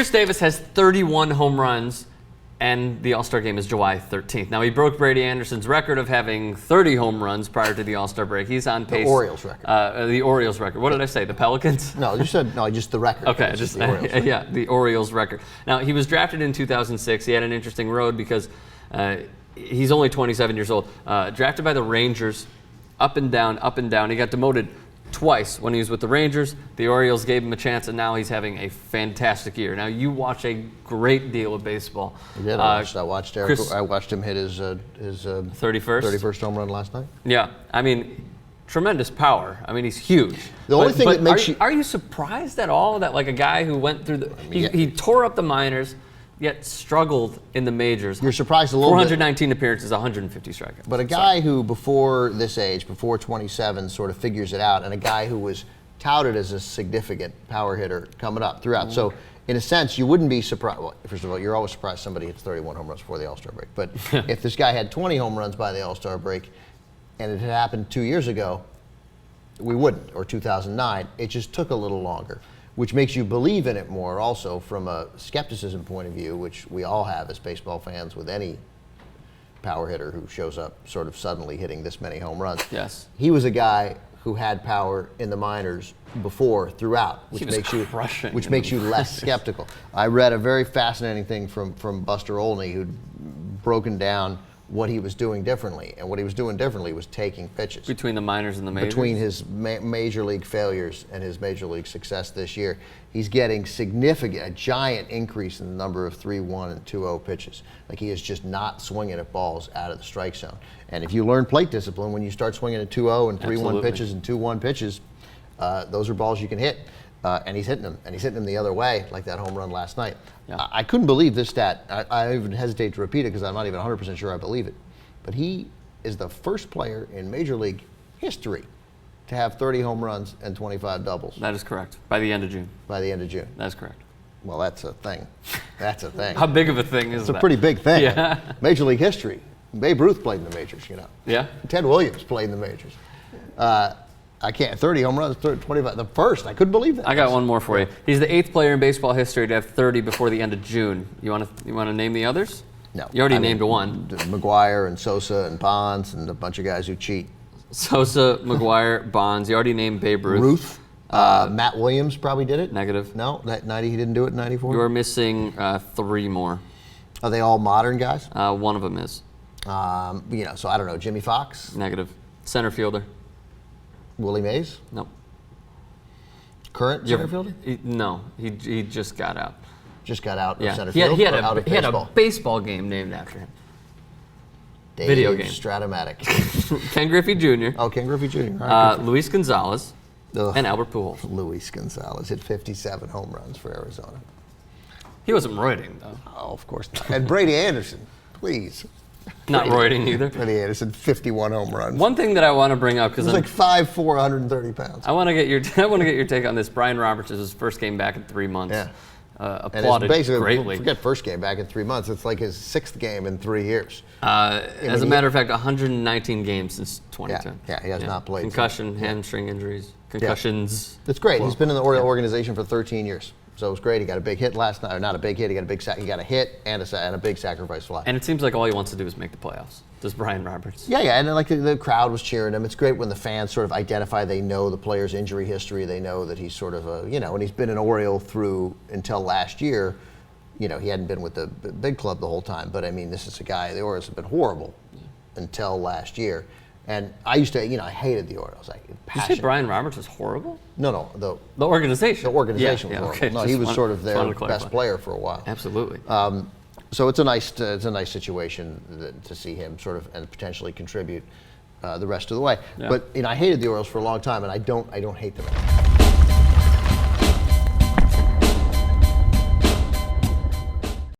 Chris Davis has 31 home runs, and the All-Star game is July 13th. Now, he broke Brady Anderson's record of having 30 home runs prior to the All-Star break. He's on pace. The Orioles record. The Orioles record. What did I say? The Pelicans? No, you said just the record. Okay, just the Orioles record. Yeah, the Orioles record. Now, he was drafted in 2006. He had an interesting road because he's only 27 years old. Drafted by the Rangers, up and down, up and down. He got demoted twice when he was with the Rangers. The Orioles gave him a chance, and now he's having a fantastic year. Now, you watch a great deal of baseball. I did. I watched Eric. I watched him hit his 31st home run last night. Yeah, I mean, tremendous power. I mean, he's huge. The only thing that makes are you surprised at all that like a guy who went through he tore up the minors, yet struggled in the majors? You're surprised a little 419 appearances, 150 strikeouts. But a guy who before this age, before 27, sort of figures it out, and a guy who was touted as a significant power hitter coming up throughout. Mm-hmm. So in a sense, you wouldn't be surprised. Well, first of all, you're always surprised somebody hits 31 home runs before the All-Star break. But if this guy had 20 home runs by the All-Star break, and it had happened 2 years ago, we wouldn't, or 2009. It just took a little longer, which makes you believe in it more also from a skepticism point of view, which we all have as baseball fans with any power hitter who shows up sort of suddenly hitting this many home runs. Yes. He was a guy who had power in the minors before, throughout, which makes you less skeptical. I read a very fascinating thing from Buster Olney, who'd broken down what he was doing differently, and what he was doing differently was taking pitches. Between the minors and the majors? Between his major league failures and his major league success this year, he's getting a giant increase in the number of 3-1 and 2-0 pitches. Like, he is just not swinging at balls out of the strike zone. And if you learn plate discipline, when you start swinging at 2-0 and 3-1 pitches and 2-1 pitches, those are balls you can hit. And he's hitting them, and he's hitting them the other way, like that home run last night. Yeah. I couldn't believe this stat. I even hesitate to repeat it because I'm not even 100% sure I believe it. But he is the first player in Major League history to have 30 home runs and 25 doubles. That is correct. By the end of June. By the end of June. That's correct. Well, that's a thing. That's a thing. How big of a thing is that? It's a pretty big thing. Yeah. Major League history. Babe Ruth played in the majors, you know. Yeah. Ted Williams played in the majors. I can't. 30 home runs, 25. The first. I couldn't believe that. I got one more for you. He's the 8th player in baseball history to have 30 before the end of June. You want to name the others? No. You already named one. McGuire and Sosa and Bonds and a bunch of guys who cheat. Sosa, McGuire, Bonds. You already named Babe Ruth. Matt Williams probably did it. Negative. No, that 90 he didn't do it in 94. You are missing 3 more. Are they all modern guys? One of them is. So I don't know. Jimmy Fox. Negative. Center fielder. Willie Mays? Nope. Current center fielder? No, he just got out. Just got out of center he field? He had a baseball game named after him. Dave Video game. Stratomatic. Ken Griffey Jr. Oh, Ken Griffey Jr. Right, Luis Gonzalez. And Albert Pujols. Luis Gonzalez hit 57 home runs for Arizona. He wasn't roiding, though. Oh, of course not. And Brady Anderson, please. Not roiding either. Brady Anderson, 51 home runs. One thing that I want to bring up, because he's like 5'4", 130 pounds. I want to get your take on this. Brian Roberts is his first game back in 3 months. Yeah. Applauded greatly. Forget first game back in 3 months. It's like his 6th game in 3 years. As a matter of fact, 119 games since 2010. Yeah, he has not played. Concussion, hamstring injuries, concussions. It's great. He's been in the Orioles organization for 13 years. So it was great. He got a big hit last night. Or not a big hit. He got a big sack. He got a hit and a big sacrifice fly. And it seems like all he wants to do is make the playoffs. Does Brian Roberts? Yeah. And like the crowd was cheering him. It's great when the fans sort of identify. They know the player's injury history. They know that he's sort of and he's been an Oriole through until last year. He hadn't been with the big club the whole time. But I mean, this is a guy. The Orioles have been horrible until last year. And I used to, I hated the Orioles. Did you say Brian Roberts was horrible? No, the organization. The organization was horrible. Okay, no, he was sort of their best player for a while. Absolutely. So it's a nice situation to see him sort of and potentially contribute the rest of the way. Yeah. But I hated the Orioles for a long time, and I don't hate them anymore.